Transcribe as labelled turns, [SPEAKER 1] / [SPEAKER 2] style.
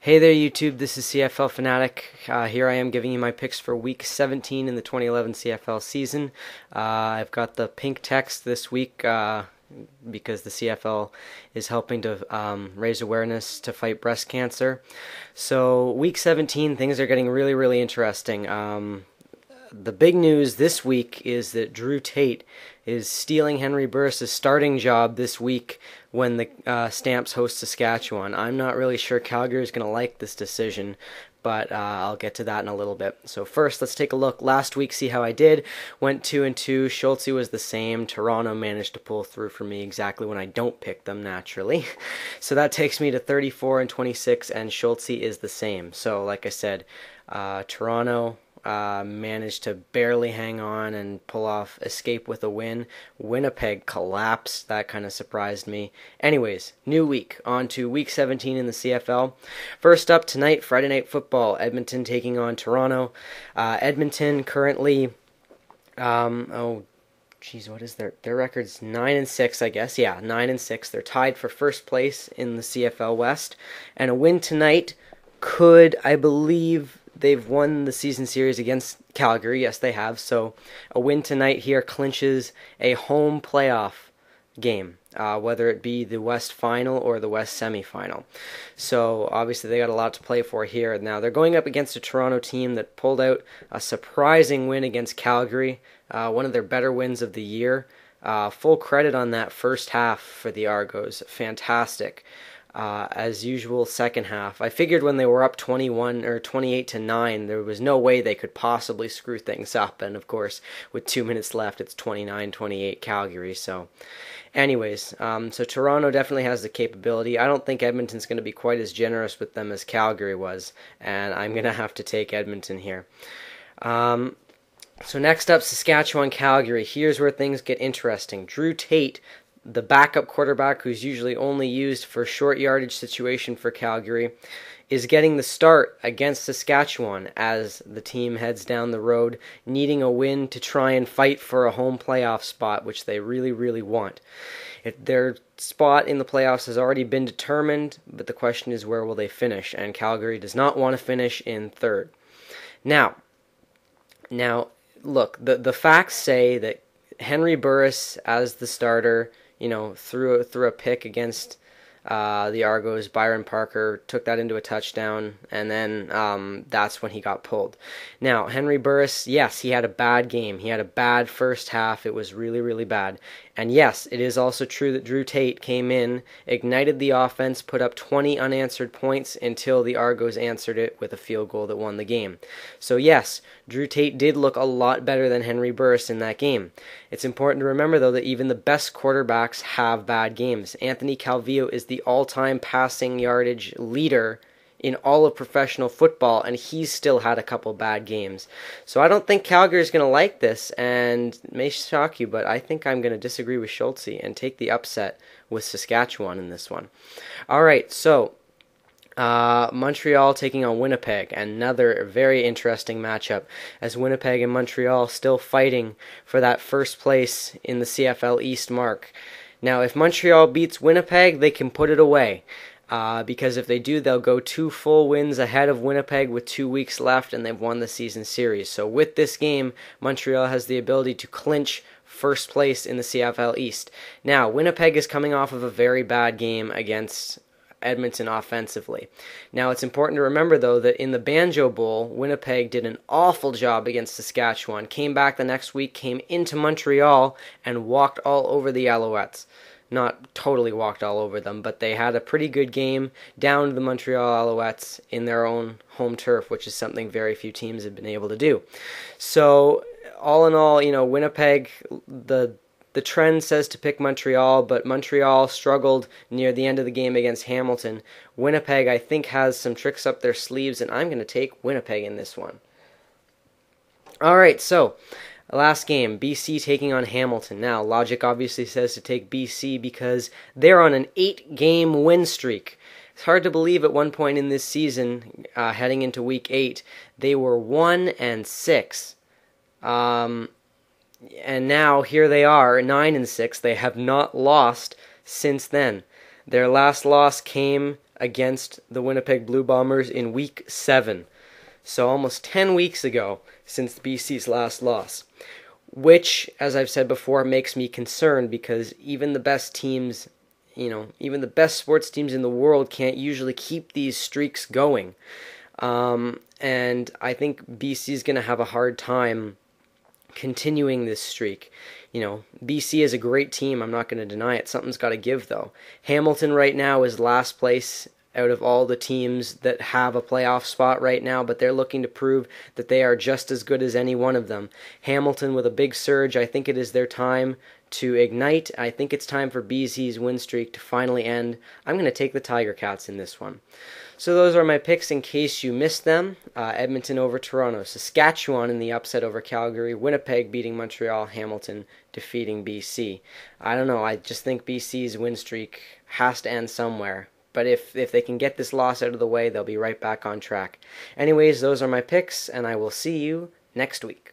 [SPEAKER 1] Hey there YouTube, this is CFL Fanatic. Here I am giving you my picks for Week 17 in the 2011 CFL season. I've got the pink text this week because the CFL is helping to raise awareness to fight breast cancer. So Week 17, things are getting really interesting. The big news this week is that Tate is stealing Henry Burris's starting job this week when the Stamps host Saskatchewan. I'm not really sure Calgary is going to like this decision, but I'll get to that in a little bit. So first, let's take a look. Last week, see how I did. Went 2-2. Schulte was the same. Toronto managed to pull through for me exactly when I don't pick them, naturally. So that takes me to 34-26, and Schulte is the same. So like I said, Toronto managed to barely hang on and pull off escape with a win. Winnipeg collapsed. That kind of surprised me. Anyways, new week. On to Week 17 in the CFL. First up tonight, Friday Night Football. Edmonton taking on Toronto. Edmonton currently, what is their record's 9-6, I guess. Yeah, 9-6. They're tied for first place in the CFL West. And a win tonight could, I believe, they've won the season series against Calgary. Yes, they have. So a win tonight here clinches a home playoff game, whether it be the West Final or the West Semifinal. So obviously they got a lot to play for here. Now they're going up against a Toronto team that pulled out a surprising win against Calgary, one of their better wins of the year. Full credit on that first half for the Argos. Fantastic. As usual, second half. I figured when they were up 21 or 28-9, there was no way they could possibly screw things up. And of course, with 2 minutes left, it's 29-28 Calgary. So, anyways, so Toronto definitely has the capability. I don't think Edmonton's going to be quite as generous with them as Calgary was, and I'm going to have to take Edmonton here. So next up, Saskatchewan-Calgary. Here's where things get interesting. Tate, the backup quarterback who's usually only used for short yardage situation for Calgary, is getting the start against Saskatchewan as the team heads down the road, needing a win to try and fight for a home playoff spot, which they really want. Their spot in the playoffs has already been determined, but the question is, where will they finish? And Calgary does not want to finish in third. Now, look, the facts say that Henry Burris as the starter, threw a pick against the Argos. Byron Parker took that into a touchdown, and then that's when he got pulled. Now, Henry Burris, yes, he had a bad game. He had a bad first half. It was really bad. And yes, it is also true that Tate came in, ignited the offense, put up 20 unanswered points until the Argos answered it with a field goal that won the game. So yes, Tate did look a lot better than Henry Burris in that game. It's important to remember, though, that even the best quarterbacks have bad games. Anthony Calvillo is the all-time passing yardage leader in all of professional football, and he's still had a couple bad games. So I don't think Calgary is going to like this, and it may shock you, but I think I'm going to disagree with Schulte and take the upset with Saskatchewan in this one. All right, so Montreal taking on Winnipeg, another very interesting matchup, as Winnipeg and Montreal still fighting for that first place in the CFL East mark. Now, if Montreal beats Winnipeg, they can put it away. Because if they do, they'll go 2 full wins ahead of Winnipeg with 2 weeks left, and they've won the season series. So with this game, Montreal has the ability to clinch first place in the CFL East. Now, Winnipeg is coming off of a very bad game against Edmonton offensively. Now, it's important to remember, though, that in the Banjo Bowl, Winnipeg did an awful job against Saskatchewan, came back the next week, came into Montreal, and walked all over the Alouettes. Not totally walked all over them, but they had a pretty good game down to the Montreal Alouettes in their own home turf, which is something very few teams have been able to do. So, all in all, Winnipeg, the trend says to pick Montreal, but Montreal struggled near the end of the game against Hamilton. Winnipeg, I think, has some tricks up their sleeves, and I'm going to take Winnipeg in this one. All right, so last game, BC taking on Hamilton. Now, logic obviously says to take BC because they're on an 8-game win streak. It's hard to believe at one point in this season, heading into Week 8, they were 1-6. And now here they are, 9-6. They have not lost since then. Their last loss came against the Winnipeg Blue Bombers in Week 7. So almost 10 weeks ago since BC's last loss. Which, as I've said before, makes me concerned because even the best teams, even the best sports teams in the world can't usually keep these streaks going. And I think BC is going to have a hard time continuing this streak. BC is a great team. I'm not going to deny it. Something's got to give, though. Hamilton right now is last place out of all the teams that have a playoff spot right now, but they're looking to prove that they are just as good as any one of them. Hamilton with a big surge. I think it is their time to ignite. I think it's time for BC's win streak to finally end. I'm going to take the Tiger Cats in this one. So those are my picks in case you missed them. Edmonton over Toronto, Saskatchewan in the upset over Calgary, Winnipeg beating Montreal, Hamilton defeating BC. I don't know, I just think BC's win streak has to end somewhere. But if they can get this loss out of the way, they'll be right back on track. Anyways, those are my picks, and I will see you next week.